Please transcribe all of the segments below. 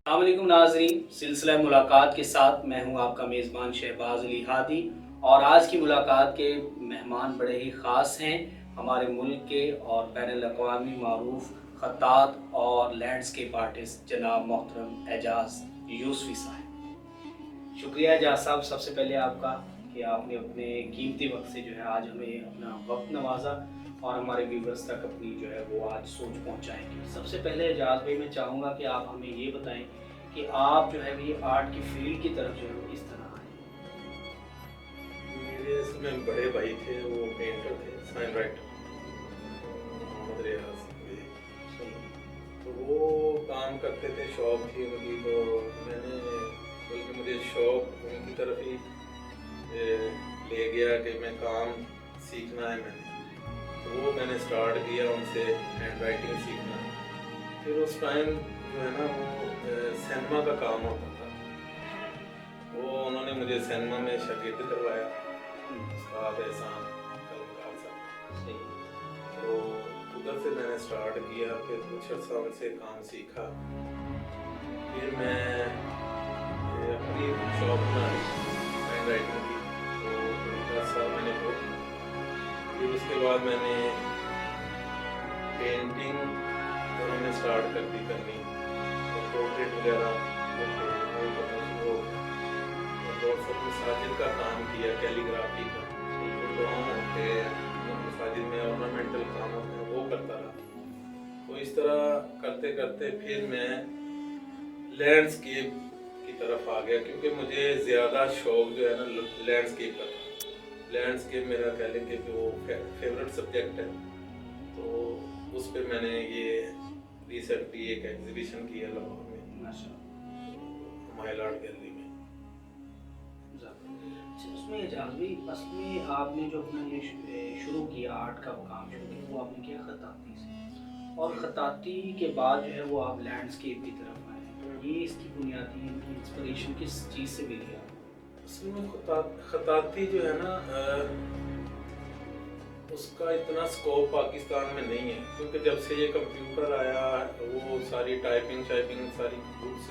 अस्सलाम वालेकुम नाज़रीन, सिलसिला मुलाकात के साथ मैं हूं आपका मेज़बान शहबाज अली हादी। और आज की मुलाकात के मेहमान बड़े ही ख़ास हैं। हमारे मुल्क के और बैनुल अक़वामी मारूफ़ ख़त्तात और लैंडस्केप आर्टिस्ट जनाब मोहतरम एजाज़ यूसुफ़ी साहब। शुक्रिया एजाज़ साहब, सबसे पहले आपका कि आपने अपने कीमती वक्त से जो है आज हमें अपना वक्त नवाजा और हमारे व्यूवर्स तक अपनी जो है वो आज सोच पहुंचाएंगे। सबसे पहले एजाज भाई मैं चाहूँगा कि आप हमें ये बताएं कि आप जो है ये आर्ट की फील्ड की तरफ जो है वो किस तरह आए। मेरे समय बड़े भाई थे, वो पेंटर थे, साइन राइटर, मोहम्मद रियाज भाई। तो वो काम करते थे, शौक थी उनकी। तो मैंने, बल्कि मुझे शौक उनकी तरफ ही ले गया कि मैं काम सीखना है मैंने। तो वो मैंने स्टार्ट किया उनसे हैंड राइटिंग सीखना। फिर उस टाइम जो है ना वो सिनेमा का काम होता था। वो उन्होंने मुझे सिनेमा में शागिर्द करवाया, उस्ताद एहसान कलमकार साहब। तो उधर से मैंने स्टार्ट किया, फिर कुछ अर्सा उनसे काम सीखा। फिर मैं अपनी शॉप बना ली हैंड राइटिंग की। तो 10 साल मैंने वो की। फिर उसके बाद मैंने पेंटिंग उन्होंने स्टार्ट कर दी करनी, और पोर्ट्रेट वगैरह वो करना शुरू हो गया। बहुत सब मसाजिद का काम किया, कैलीग्राफी का, ड्राइंग होते हैं मसाजिद में, ऑर्नामेंटल काम होते हैं, वो करता रहा। तो इस तरह करते करते फिर मैं लैंडस्केप की तरफ आ गया, क्योंकि मुझे ज़्यादा शौक जो है ना लैंडस्केप का था। लैंडस्केप मेरा कह लें कि वो फेवरेट सब्जेक्ट है। तो उस पर मैंने ये रिसेंटली एक एग्जीबिशन किया लाहौर में, हमारे आर्ट गैलरी में। उसमें एजाज भाई असल में आपने जो अपना ये शुरू किया आर्ट का काम शुरू किया वो आपने किया खताती से, और खताती के बाद जो है वो आप लैंडस्केप की तरफ आए। तो ये इसकी बुनियादी इंस्पिरेशन किस चीज़ से मिली आपको? असल में खताती जो है ना उसका इतना स्कोप पाकिस्तान में नहीं है, क्योंकि जब से ये कंप्यूटर आया वो सारी टाइपिंग सारी बुक्स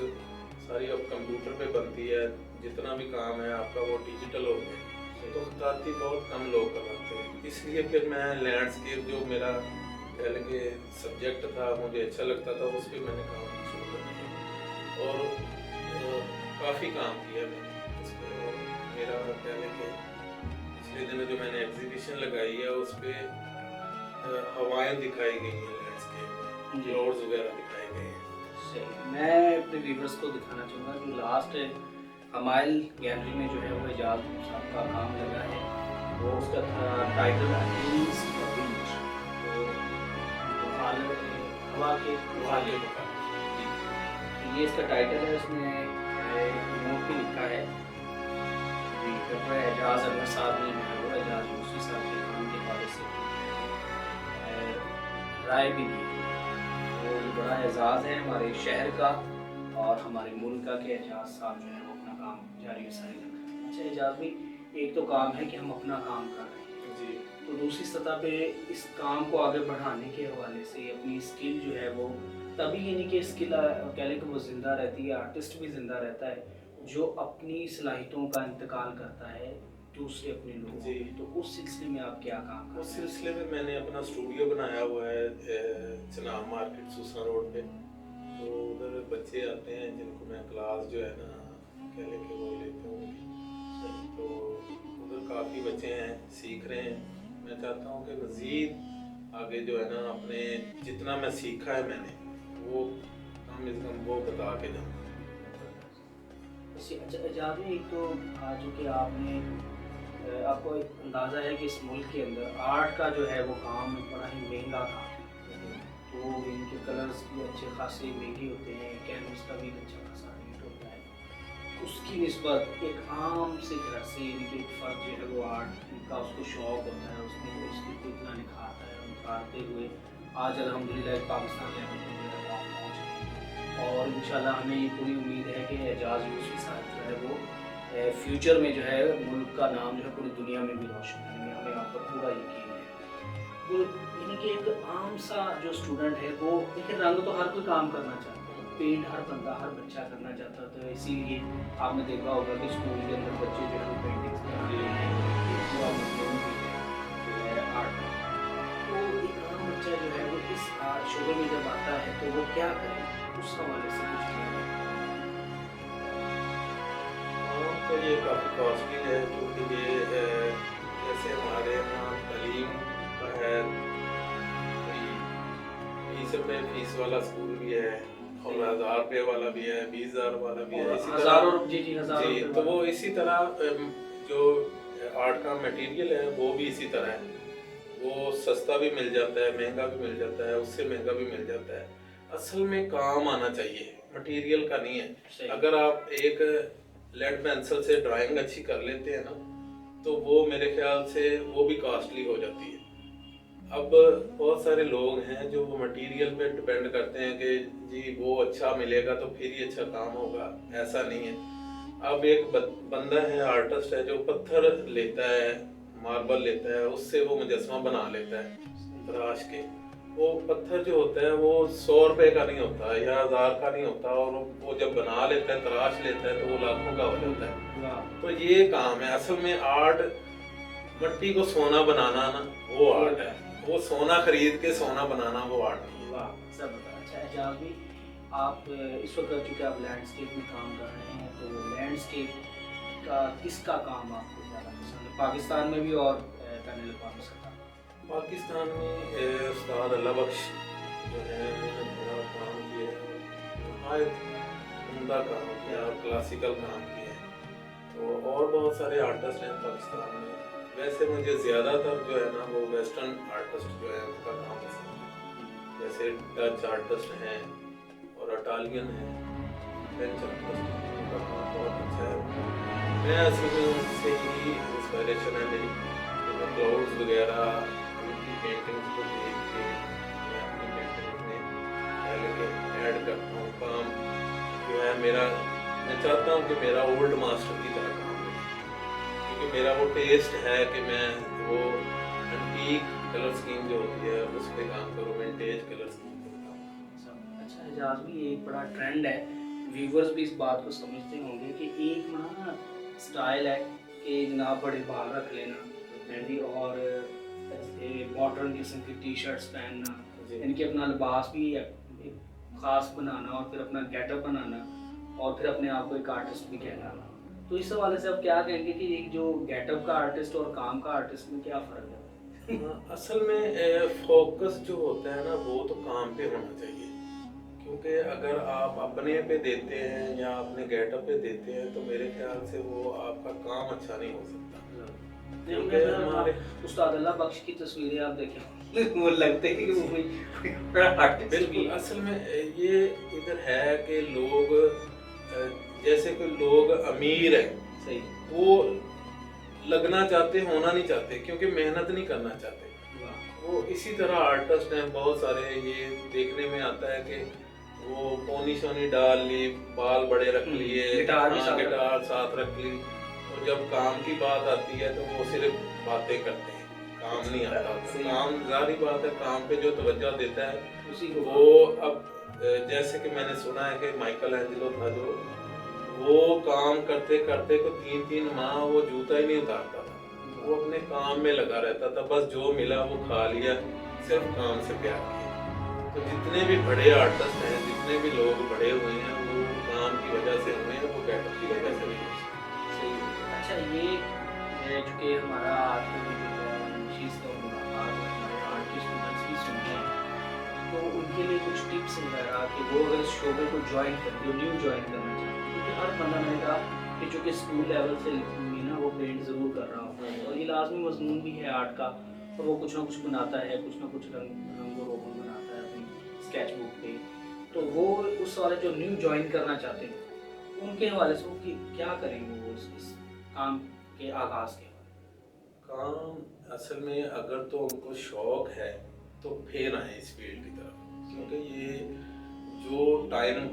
सारी अब कंप्यूटर पे बनती है। जितना भी काम है आपका वो डिजिटल हो गया। तो खताती बहुत कम लोग करवाते हैं, इसलिए फिर मैं लैंडस्केप जो मेरा कह लेंगे सब्जेक्ट था, मुझे अच्छा लगता था, उस पर मैंने काम शुरू कर दिया। और काफ़ी काम किया मैंने उस पर। और मेरा कह लेंगे पिछले दिनों जो मैंने एग्जीबिशन लगाई है उस पर हवाएं दिखाई गई हैं, लैंडस्केप में क्लाउड्स वगैरह दिखाए गए हैं। सही, मैं अपने व्यूवर्स को दिखाना चाहूँगा जो लास्ट हमारे गैलरी में जो है वो एजाज साहब का काम लगा है, वो उसका था टाइटल बीच। तो हवा के मुखालिफ जी, तो ये इसका टाइटल है। उसमें नोट भी लिखा है एजाज अहमद साहब ने जो है वो एजाज यूसुफ़ी साहब के काम के हवाले से राय भी दी। तो ये बड़ा एजाज़ है हमारे शहर का और हमारे मुल्क का कि एजाज साहब जो है वो अपना काम जारी व सारी रख रहे हैं। अच्छा एजाज भाई, एक तो काम है कि हम अपना काम कर रहे हैं जी, तो दूसरी सतह पे इस काम को आगे बढ़ाने के हवाले से अपनी स्किल जो है वो तभी, यानी कि स्किल कह लें कि वो ज़िंदा रहती है, आर्टिस्ट भी ज़िंदा रहता है जो अपनी सलाहियतों का इंतकाल करता है दूसरे अपने लोगों जी। में। तो उस सिलसिले में आप क्या काम कर उस रहे हैं? सिलसिले में मैंने अपना स्टूडियो बनाया हुआ है चनाब मार्केट सूसना रोड पे। तो उधर बच्चे आते हैं जिनको मैं क्लास जो है ना कह लें कि वो लेता हूँ उनकी। तो उधर काफ़ी बच्चे हैं, सीख रहे हैं। मैं चाहता हूँ कि मज़ीद आगे जो है ना अपने जितना मैं सीखा है मैंने वो कम से कम वो बता के जाऊँ। अच्छा एजाज में एक तो जो कि आपने आपको एक अंदाज़ा है कि इस मुल्क के अंदर आर्ट का जो है वो काम बड़ा ही महंगा काम है। तो इनके कलर्स भी अच्छे खासे महंगे होते हैं, कैनवस का भी अच्छा खासा रेट होता है। उसकी निस्बत एक आम से घर से यानी कि एक फ़र्द जो है वो आर्ट का उसको शौक़ होता है, उसमें वो उसको इतना निखारता है, निखारते हुए आज अल्हम्दुलिल्लाह पाकिस्तान लेवल पर जो है वो आप पहुँच गए। और इंशाल्लाह हमें ये पूरी उम्मीद है कि एजाज यूसुफ़ी साहब जो है वो फ्यूचर में जो है मुल्क का नाम जो है पूरी दुनिया में भी रोशन करेंगे, हमें आप पर पूरा यकीन है। तो यानी कि एक आम सा जो स्टूडेंट है वो देखिए, रंग तो हर कोई काम करना चाहता है, पेंट हर बंदा हर बच्चा करना चाहता था, इसीलिए आपने देखा होगा कि स्कूल के अंदर बच्चे जो है वो पेंटिंग्स बना लेते हैं, एक पूरा मजमून भी है जो है आर्ट का। तो एक आम बच्चा जो है वो इस आर्ट शोबे में जब आता है तो वो क्या करे, उस हवाले से कुछ कहें। हाँ, तो ये काफ़ी कॉस्टली है, क्योंकि ये जैसे हमारे यहाँ तालीम का है, कोई 20 रुपये फीस वाला स्कूल भी है और 1000 रुपये वाला भी है, 20,000 वाला भी है, इसी हज़ारों तरह जी हज़ारों जी। रुपये तो वाला। वो इसी तरह जो आर्ट का मटेरियल है वो भी इसी तरह है, वो सस्ता भी मिल जाता है, महंगा भी मिल जाता है, उससे महंगा भी मिल जाता है। असल में काम आना चाहिए, मटेरियल का नहीं सही। है। अगर आप एक लेड पेंसिल से ड्राइंग अच्छी कर लेते हैं ना, तो वो मेरे ख्याल से वो भी कॉस्टली हो जाती है। अब बहुत सारे लोग हैं जो मटेरियल पे डिपेंड करते हैं कि जी वो अच्छा मिलेगा तो फिर ही अच्छा काम होगा, ऐसा नहीं है। अब एक बंदा है, आर्टिस्ट है, जो पत्थर लेता है, मार्बल लेता है, उससे वो मुजस्समा बना लेता है तराश के। वो पत्थर जो होता है वो 100 रुपए का नहीं होता या 1000 का नहीं होता, और वो जब बना लेता है, तराश लेता है, तो वो लाखों का हो जाता है। वाह तो ये काम है असल में आर्ट। मिट्टी को सोना बनाना ना वो आर्ट है, वो सोना खरीद के सोना बनाना वो आर्ट नहीं है। वाह, सब बता। अच्छा एजाज भी, आप इस वक्त चूँकि आप लैंडस्केप में काम कर रहे हैं, तो लैंडस्केप का किसका काम आपको ज़्यादा पसंद है, पाकिस्तान में भी और बैन अल-अक़वामी सतह पर? पाकिस्तान में उस्ताद अल्लाह बख्श जो है उन्होंने बड़ा काम किया है, नहायत उम्दा काम किया और क्लासिकल काम किया है। तो और बहुत सारे आर्टिस्ट हैं पाकिस्तान में। वैसे मुझे ज़्यादातर जो है ना वो वेस्टर्न आर्टिस्ट जो है उनका काम पसंद है, जैसे डच आर्टिस्ट हैं और इटालियन हैं, फ्रेंच आर्टिस्ट हैं, उनका काम बहुत अच्छा है। मैं असल में उनसे ही इंस्पायरेशन है मेरी, क्लाउड्स वगैरह उनकी पेंटिंग्स को देख के मैं अपनी पेंटिंग्स में पहले के ऐड करता हूँ। काम जो है मेरा, मैं चाहता हूँ कि मेरा ओल्ड मास्टर की तरह काम हो, क्योंकि मेरा वो टेस्ट है कि मैं वो एंटीक कलर स्कीम जो होती है उस पर काम करूँ, विंटेज कलर स्कीम करता हूँ। अच्छा एजाज भी, एक बड़ा ट्रेंड है, व्यूवर्स भी इस बात को समझते होंगे कि एक ना स्टाइल है कि जनाब बड़े बाल रख लेना मेहंदी, और मॉडर्न किस्म की टी शर्ट्स पहनना, इनके अपना लिबास भी एक ख़ास बनाना और फिर अपना गेटअप बनाना और फिर अपने आप को एक आर्टिस्ट भी कहना। तो इस हवाले से आप क्या कहेंगे कि एक जो गेटअप का आर्टिस्ट और काम का आर्टिस्ट में क्या फ़र्क है? हाँ, असल में फोकस जो होता है ना वो तो काम पे होना चाहिए, क्योंकि अगर आप अपने पे देते हैं या अपने गेटअप पे देते हैं तो मेरे ख्याल से वो आपका काम अच्छा नहीं हो सकता। क्योंकि हमारे उस्ताद अल्लाह बख्श की तस्वीरें आप देखें वो लगते हैं कि वो कोई बड़ा आर्टिस्ट भी बिल्कुल, है। असल में ये इधर है कि लोग जैसे कोई लोग अमीर है सही। वो लगना चाहते, होना नहीं चाहते, क्योंकि मेहनत नहीं करना चाहते। वाह। वो इसी तरह आर्टिस्ट हैं बहुत सारे, ये देखने में आता है कि वो पोनी शोनी डाल ली, बाल बड़े रख लिए, गिटार भी साथ गिटार साथ रख ली, और जब काम की बात आती है तो वो सिर्फ बातें करते हैं, काम नहीं आता। सही। काम जारी बात है, काम पे जो तवज्जो देता है उसी को वो अब जैसे कि मैंने सुना है कि माइकल एंजेलो था जो, वो काम करते करते को 3-3 माह वो जूता ही नहीं उतारता था, वो अपने काम में लगा रहता था, बस जो मिला वो खा लिया, सिर्फ काम से प्यार किया। तो जितने भी बड़े आर्टिस्ट हैं, जितने भी लोग बड़े हुए हैं, वो काम की वजह से हुए हैं, वो गेटअप की वजह से नहीं हुए। सही। अच्छा ये चूँकि हमारा आज का जो चीज़ का मुलाकात हमारे आर्ट के स्टूडेंट्स भी सुनते हैं, तो उनके लिए कुछ टिप्स वगैरह कि वो अगर इस शोबे को ज्वाइन करें, जो न्यू ज्वाइन करना चाहते हैं, क्योंकि हर बंदा, मैंने कहा कि चूँकि स्कूल लेवल से भी ना वो पेंट ज़रूर कर रहा होता है और ये लाजमी मजमून भी है आर्ट का, और वो कुछ ना कुछ बनाता है, कुछ ना कुछ रंग रोगन बनाता है अपनी स्केच बुक पे। तो वो उस वाले जो न्यू ज्वाइन करना चाहते हैं उनके हवाले से वो क्या करेंगे वो इस काम के आगाज़ के? काम असल में अगर तो उनको शौक है तो फिर आए इस फील्ड की तरफ, क्योंकि ये जो टाइम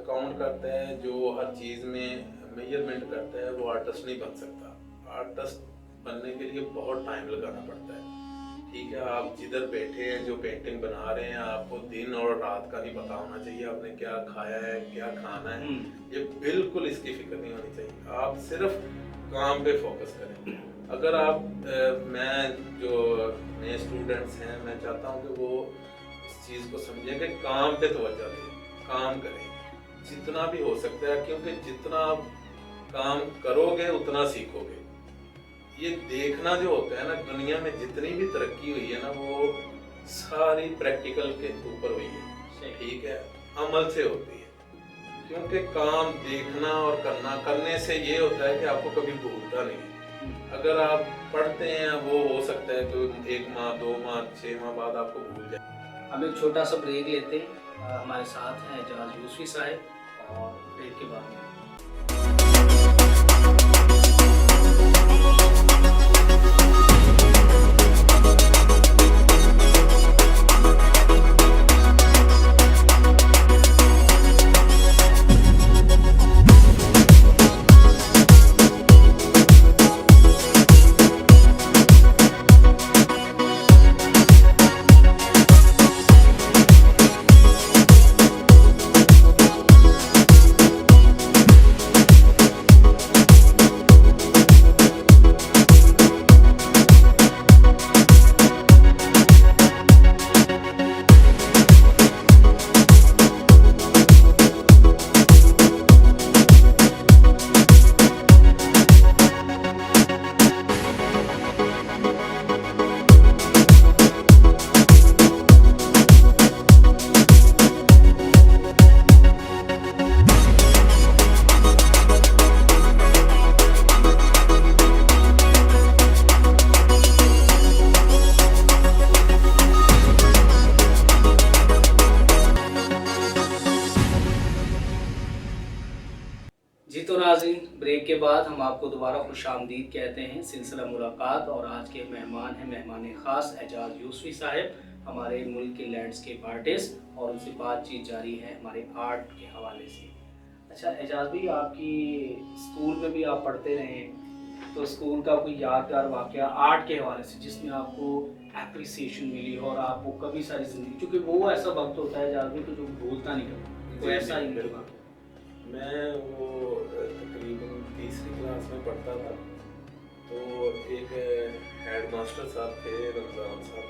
काउंट करता है, जो हर चीज़ में मेजरमेंट करता है, वो आर्टिस्ट नहीं बन सकता। आर्टिस्ट बनने के लिए बहुत टाइम लगाना पड़ता है, ठीक है, आप जिधर बैठे हैं जो पेंटिंग बना रहे हैं, आपको दिन और रात का नहीं पता होना चाहिए आपने क्या खाया है क्या खाना है, ये बिल्कुल इसकी फिक्र नहीं होनी चाहिए। आप सिर्फ काम पे फोकस करें। अगर आप मैं जो नए स्टूडेंट्स हैं, मैं चाहता हूँ कि वो इस चीज़ को समझें कि काम पे तवज्जो दें, काम करें जितना भी हो सकता है, क्योंकि जितना आप काम करोगे उतना सीखोगे। ये देखना जो होता है ना, दुनिया में जितनी भी तरक्की हुई है ना, वो सारी प्रैक्टिकल के ऊपर हुई है, ठीक है, अमल से होती है। क्योंकि काम देखना और करने से ये होता है कि आपको कभी भूलता नहीं है। अगर आप पढ़ते हैं, वो हो सकता है कि 1 माह 2 माह 6 माह बाद आपको भूल जाए। हम एक छोटा सा ब्रेक लेते हैं। हमारे साथ हैं एजाज यूसुफी साहब, और ब्रेक के बाद में जी। तो नाज़रीन, ब्रेक के बाद हम आपको दोबारा खुशामदीद कहते हैं सिलसिला मुलाकात, और आज के मेहमान हैं मेहमान ख़ास एजाज यूसुफी साहब, हमारे मुल्क के लैंडस्केप आर्टिस्ट, और उनसे बातचीत जारी है हमारे आर्ट के हवाले से। अच्छा एजाज भाई, आपकी स्कूल में भी आप पढ़ते रहे, तो स्कूल का कोई यादगार वाक़या आर्ट के हवाले से जिसमें आपको एप्रिसिएशन मिली हो और आपको कभी सारी ज़िंदगी, क्योंकि वो ऐसा वक्त होता है एजाज भाई तो जो भूलता नहीं कभी, तो ऐसा ही मेरे वक्त। मैं वो तकरीबन तीसरी क्लास में पढ़ता था, तो एक हेड मास्टर साहब थे, रमज़ान साहब,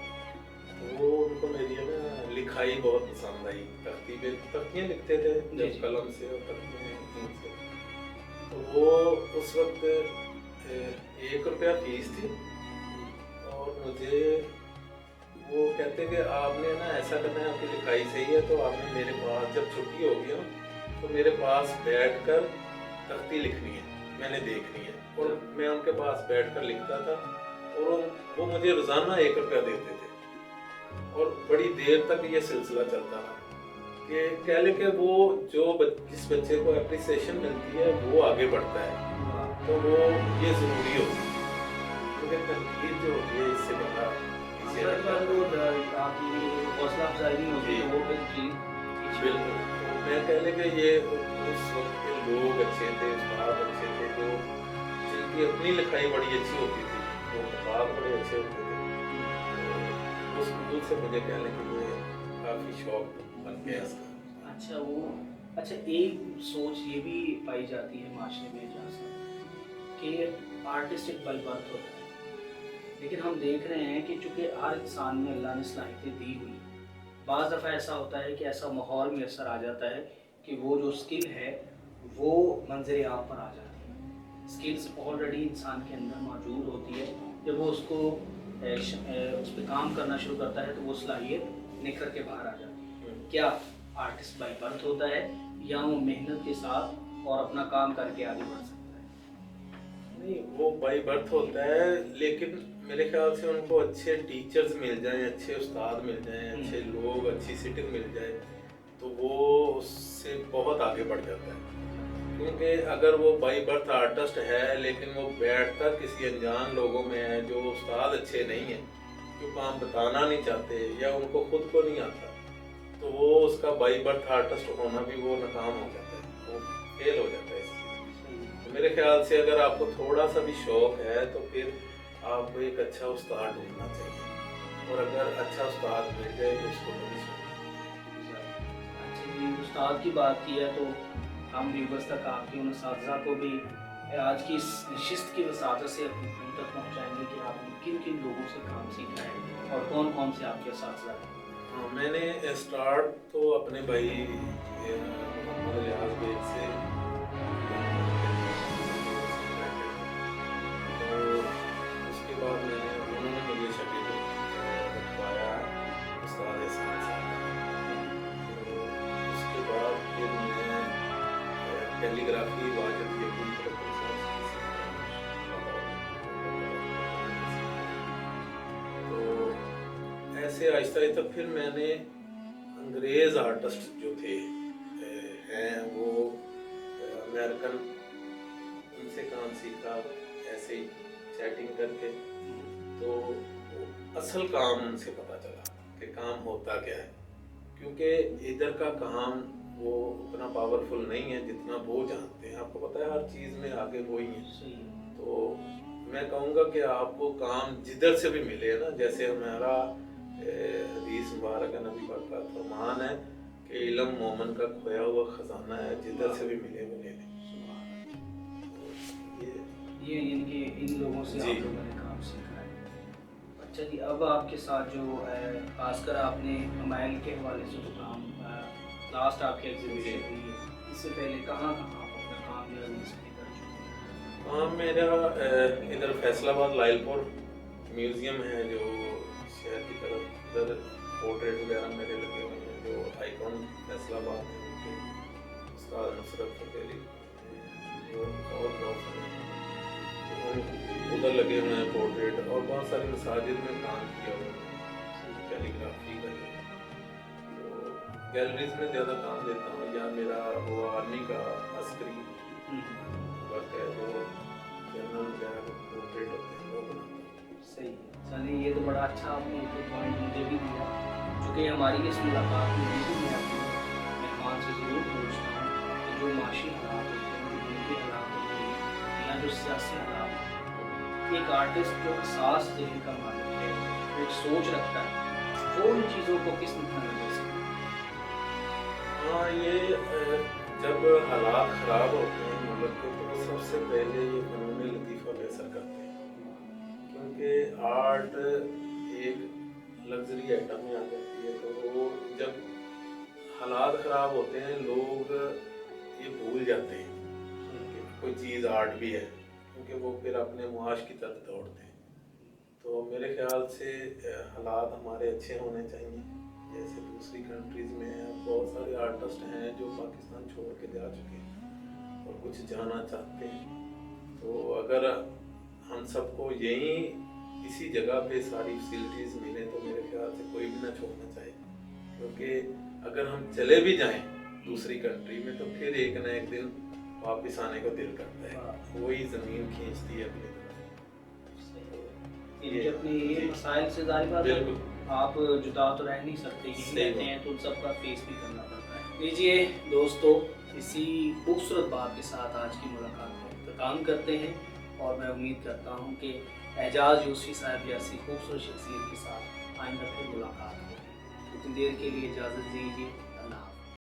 वो उनको मेरी ना लिखाई बहुत पसंद आई। तख्तियाँ लिखते थे जब कलम से और तख्तियाँ से, तो वो उस वक्त 1 रुपया फीस थी, और मुझे वो कहते कि आपने ना ऐसा करना है, आपकी लिखाई सही है तो आपने मेरे पास जब छुट्टी होगी ना तो मेरे पास बैठकर तख्ती लिखनी है, मैंने देखनी है। और मैं उनके पास बैठकर लिखता था, और वो मुझे रोज़ाना 1 रुपया देते थे, और बड़ी देर तक ये सिलसिला चलता रहा कि कह लें कि वो जिस बच्चे को एप्रिसिएशन मिलती है वो आगे बढ़ता है, तो वो ये ज़रूरी होती है, क्योंकि तनकीद जो होती है इससे बड़ा हौसला अफजाई नहीं होती, वो बिल्कुल। मैं कह लें कि ये उस वक्त के लोग अच्छे थे, उस्ताद अच्छे थे, जो जिनकी अपनी लिखाई बड़ी अच्छी होती थी, वो उस्ताद बड़े अच्छे होते थे, तो उस वजह से मुझे कह लें कि ये काफ़ी शौक बन गया इसका। अच्छा एक सोच ये भी पाई जाती है माशरे में इजाज़त कि आर्टिस्ट एक बल बर्थ होता है, लेकिन हम देख रहे हैं कि चूँकि हर इंसान में अल्लाह ने सलाहियतें दी हुई, बाज़ दफ़ा ऐसा होता है कि ऐसा माहौल मैसर आ जाता है कि वो जो स्किल है वो मंज़र आम पर आ जाती है। स्किल्स ऑलरेडी इंसान के अंदर मौजूद होती है, जब वो उसको उस पर काम करना शुरू करता है तो वो सलाहियत निखर के बाहर आ जाती है। क्या आर्टिस्ट बाय बर्थ होता है, या वो मेहनत के साथ और अपना काम करके आगे बढ़ सकता है? नहीं, वो बाय बर्थ होता है, लेकिन मेरे ख्याल से उनको अच्छे टीचर्स मिल जाएं, अच्छे उस्ताद मिल जाएं, अच्छे लोग, अच्छी सिटिंग मिल जाए, तो वो उससे बहुत आगे बढ़ जाता है। क्योंकि अगर वो बाय बर्थ आर्टिस्ट है लेकिन वो बैठकर किसी अनजान लोगों में है, जो उस्ताद अच्छे नहीं हैं, जो काम बताना नहीं चाहते या उनको खुद को नहीं आता, तो वो उसका बाय बर्थ आर्टिस्ट होना भी वो नाकाम हो जाता है, वो फेल हो जाता है इस चीज़। तो मेरे ख्याल से अगर आपको थोड़ा सा भी शौक है तो फिर आपको एक अच्छा उस्ताद ढूंढना चाहिए, اور اگر اچھا استاد مل جائے تو اس کو کبھی چھوڑنا اچھا جی، استاد کی بات کی ہے تو ہم ویورز تک آپ کے ان اساتذہ کو بھی آج کی اس نشست کی وساطت سے ان تک پہنچائیں گے کہ آپ نے کن کن لوگوں سے کام سیکھا ہے اور کون کون سے آپ کے اساتذہ ہیں۔ ہاں، میں نے اسٹارٹ تو اپنے بھائی محمد ریاض بیگ سے اور اس کے بعد انہوں نے مجھے شاگرد رکھوایا استاد احسان صاحب، اس کے بعد پھر میں کیلی گرافی واجد یقین تو ایسے آہستہ آہستہ پھر میں نے انگریز آرٹسٹ جو تھے ہیں وہ امریکن، ان سے کام سیکھا ایسے ہی چیٹنگ کر کے، تو اصل کام ان سے پتہ چلا کہ کام ہوتا کیا ہے، کیونکہ ادھر کا کام وہ اتنا پاورفل نہیں ہے جتنا وہ جانتے ہیں۔ آپ کو پتہ ہے ہر چیز میں آگے وہی ہیں، تو میں کہوں گا کہ آپ کو کام جدھر سے بھی ملے نا، جیسے ہمارا حدیث مبارک ہے، نبی پاک کا فرمان ہے کہ علم مومن کا کھویا ہوا خزانہ ہے، جدھر سے بھی ملے وہ لے لیں۔ یہ ان کے ان لوگوں سے آپ لوگوں نے کام سیکھا ہے۔ اچھا جی، اب آپ کے ساتھ جو خاص کر آپ نے ہمائل کے حوالے سے جو کام لاسٹ آپ کی ایگزیبیشن ہوئی ہے، اس سے پہلے کہاں کہاں آپ اپنا کام جو ہے اس پہ کر چکے ہیں؟ کام میرا ادھر فیصل آباد لائل پور میوزیم ہے جو شہر کی طرف، ادھر پورٹریٹ وغیرہ میرے لگے ہوئے ہیں، جو آئیکن فیصل آباد ہے ان کے استاد نصرت فتح علی، جو اور بہت سارے ادھر لگے ہوئے ہیں پورٹریٹ، اور بہت ساری مساجد میں کام کیا ہوا ہے کیلی گرافی کا۔ تو گیلریز میں زیادہ کام دیتا ہوں، یا میرا وہ آرمی کا عسکری ورک ہے جو جنرل وغیرہ کے پورٹریٹ ہوتے ہیں وہ بناتا ہوں۔ صحیح ہے، چلیے یہ تو بڑا اچھا آپ نے ایک پوائنٹ مجھے بھی دیا، چونکہ ہماری اس ملاقات میں بھی میں اپنے مہمان سے ضرور پوچھتا ہوں کہ جو معاشی حالات ہوتے ہیں، جو ملکی حالات ہوتے ہیں، یا جو سیاسی حالات ہوتے ہیں، ایک آرٹسٹ جو حساس ذہن کا مالک ہے، ایک سوچ رکھتا ہے، وہ ان چیزوں کو کس طرح نظر سے؟ ہاں، یہ جب حالات خراب ہوتے ہیں ملک کے تو سب سے پہلے یہ فنون لطیفہ پہ اثر کرتے ہیں، کیونکہ آرٹ ایک لگژری آئٹم میں آ جاتی ہے، تو وہ جب حالات خراب ہوتے ہیں لوگ یہ بھول جاتے ہیں کہ کوئی چیز آرٹ بھی ہے، کیونکہ وہ پھر اپنے معاش کی طرف دوڑتے ہیں۔ تو میرے خیال سے حالات ہمارے اچھے ہونے چاہیے، جیسے دوسری کنٹریز میں بہت سارے آرٹسٹ ہیں جو پاکستان چھوڑ کے جا چکے ہیں اور کچھ جانا چاہتے ہیں، تو اگر ہم سب کو یہیں اسی جگہ پہ ساری فیسلٹیز ملیں تو میرے خیال سے کوئی بھی نہ چھوڑنا چاہیے، کیونکہ اگر ہم چلے بھی جائیں دوسری کنٹری میں تو پھر ایک نہ ایک دن واپس آنے کو دل کرتا ہے، وہی زمین کھینچتی ہے اپنی طرف۔ ان کے اپنے یہ مسائل سے ظاہر بات ہے آپ جدا تو رہ نہیں سکتے، یہ رہتے ہیں تو ان سب کا فیس بھی کرنا پڑتا ہے۔ لیجیے دوستو، اسی خوبصورت بات کے ساتھ آج کی ملاقات کا اختتام کرتے ہیں، اور میں امید کرتا ہوں کہ اعجاز یوسفی صاحب جیسی خوبصورت شخصیت کے ساتھ آئندہ پھر ملاقات ہوگی۔ اتنی دیر کے لیے اجازت دیجیے۔